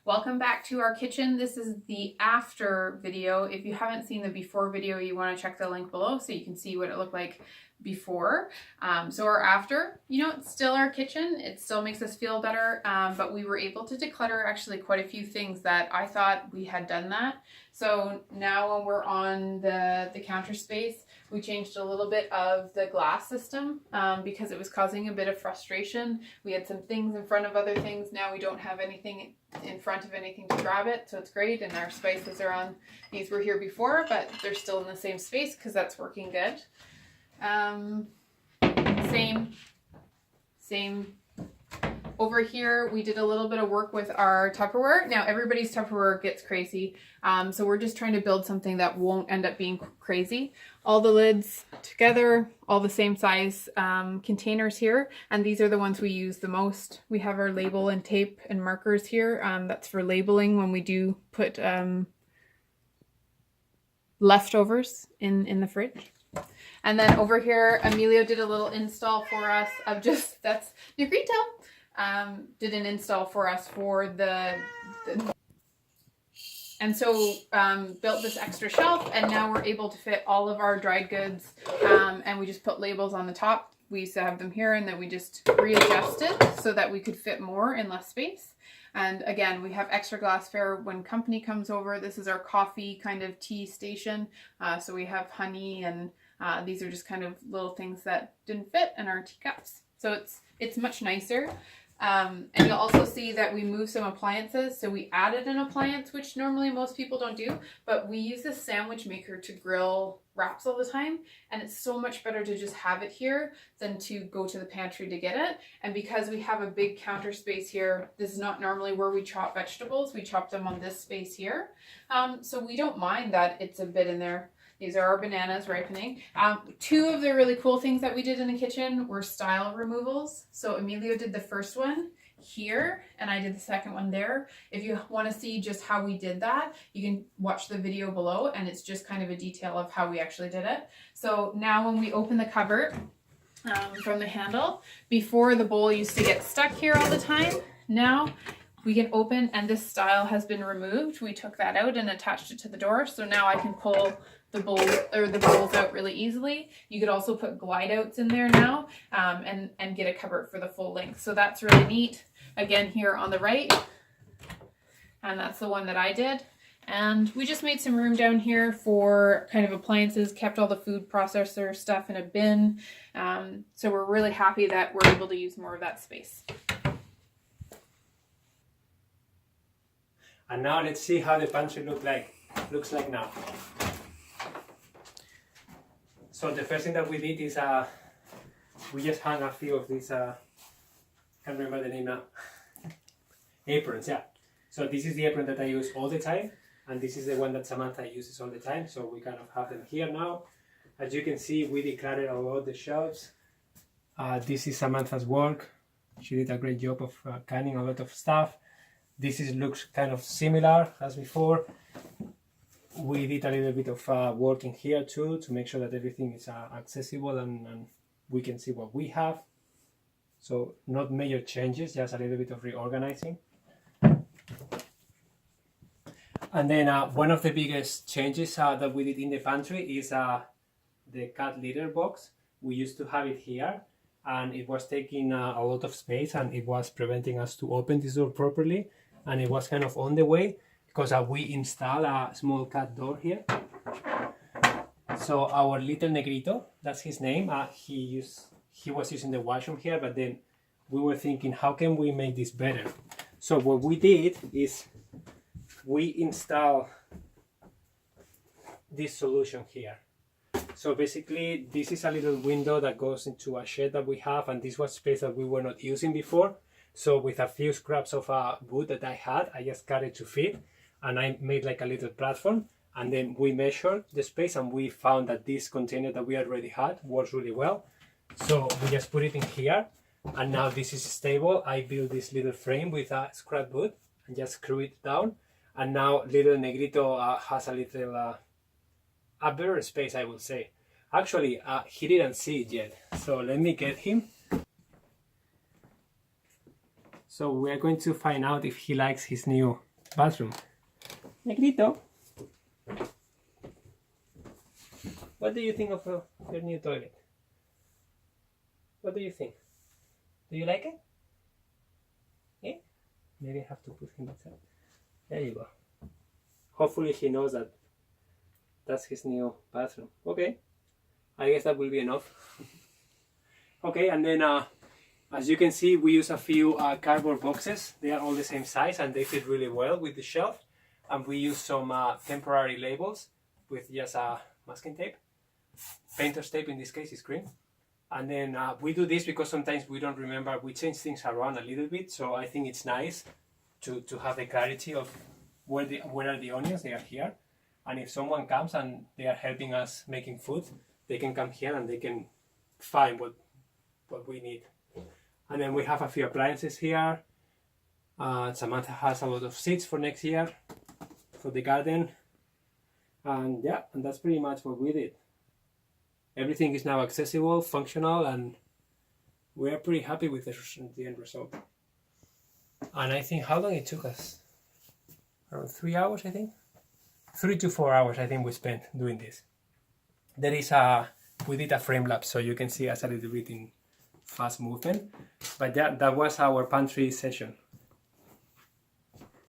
Welcome back to our kitchen. This is the after video. If you haven't seen the before video, you want to check the link below so you can see what it looked like before. So our after, it's still our kitchen. It still makes us feel better, but we were able to declutter actually quite a few things that I thought we had done that. So now when we're on the counter space, we changed a little bit of the glass system because it was causing a bit of frustration. We had some things in front of other things. Now we don't have anything in front of anything to grab it, so it's great. And our spices are on, these were here before, but they're still in the same space because that's working good. Same. Over here, we did a little bit of work with our Tupperware. Now, everybody's Tupperware gets crazy, so we're just trying to build something that won't end up being crazy. All the lids together, all the same size containers here, and these are the ones we use the most. We have our label and tape and markers here. That's for labeling when we do put leftovers in the fridge. And then over here, Emilio did a little install for us of just, that's Negrito. Did an install for us for and so built this extra shelf, and now we're able to fit all of our dried goods, and we just put labels on the top. We used to have them here, and then we just readjusted so that we could fit more in less space. And again, we have extra glassware when company comes over. This is our coffee kind of tea station, so we have honey, and these are just kind of little things that didn't fit in our teacups. So it's much nicer. And you'll also see that we moved some appliances. So we added an appliance, which normally most people don't do, but we use this sandwich maker to grill wraps all the time. And it's so much better to just have it here than to go to the pantry to get it. And because we have a big counter space here, this is not normally where we chop vegetables. We chop them on this space here. So we don't mind that it's a bit in there. These are our bananas ripening. Two of the really cool things that we did in the kitchen were style removals. So Emilio did the first one here, and I did the second one there. If you want to see just how we did that, you can watch the video below, and it's just kind of a detail of how we actually did it. So now when we open the cupboard from the handle, before the bowl used to get stuck here all the time, now we can open, and this style has been removed. We took that out and attached it to the door, so now I can pull the bowls out really easily. You could also put glide outs in there now, and get a cupboard for the full length. So that's really neat. Again, here on the right, and that's the one that I did. And we just made some room down here for kind of appliances, kept all the food processor stuff in a bin. So we're really happy that we're able to use more of that space. And now let's see how the pantry looks like now. So the first thing that we did is we just hung a few of these, can't remember the name now, aprons, yeah. So this is the apron that I use all the time, and this is the one that Samantha uses all the time, so we kind of have them here now. As you can see, we decluttered all the shelves. This is Samantha's work. She did a great job of canning a lot of stuff. This looks kind of similar as before. We did a little bit of work in here too to make sure that everything is accessible and we can see what we have. So not major changes, just a little bit of reorganizing. And then one of the biggest changes that we did in the pantry is the cat litter box. We used to have it here, and it was taking a lot of space, and it was preventing us to open this door properly, and it was kind of on the way, because we installed a small cat door here. So our little Negrito, that's his name, he was using the washroom here, but then we were thinking, how can we make this better? So what we did is we installed this solution here. So basically, this is a little window that goes into a shed that we have, and this was space that we were not using before. So with a few scraps of wood that I had, I just cut it to fit, and I made like a little platform, and then we measured the space, and we found that this container that we already had works really well. So we just put it in here, and now this is stable. I built this little frame with a scrap wood and just screw it down, and now little Negrito has a little a better space, I will say. Actually, he didn't see it yet, so let me get him. So we are going to find out if he likes his new bathroom. Negrito, what do you think of your new toilet? What do you think? Do you like it? Yeah? Maybe I have to put him inside. There you go. Hopefully he knows that that's his new bathroom. Okay, I guess that will be enough. Okay, and then as you can see, we use a few cardboard boxes. They are all the same size and they fit really well with the shelf. And we use some temporary labels with just masking tape. Painter's tape in this case is green. And then we do this because sometimes we don't remember, we change things around a little bit. So I think it's nice to have the clarity of where are the onions, they are here. And if someone comes and they are helping us making food, they can come here and they can find what we need. And then we have a few appliances here. Samantha has a lot of seeds for next year for the garden. And yeah, and that's pretty much what we did. Everything is now accessible, functional, and we are pretty happy with the end result. And I think, how long it took us? Around 3 hours, I think? 3 to 4 hours, I think we spent doing this. There is we did a frame lapse, so you can see us a little bit in fast movement. But yeah, that was our pantry session.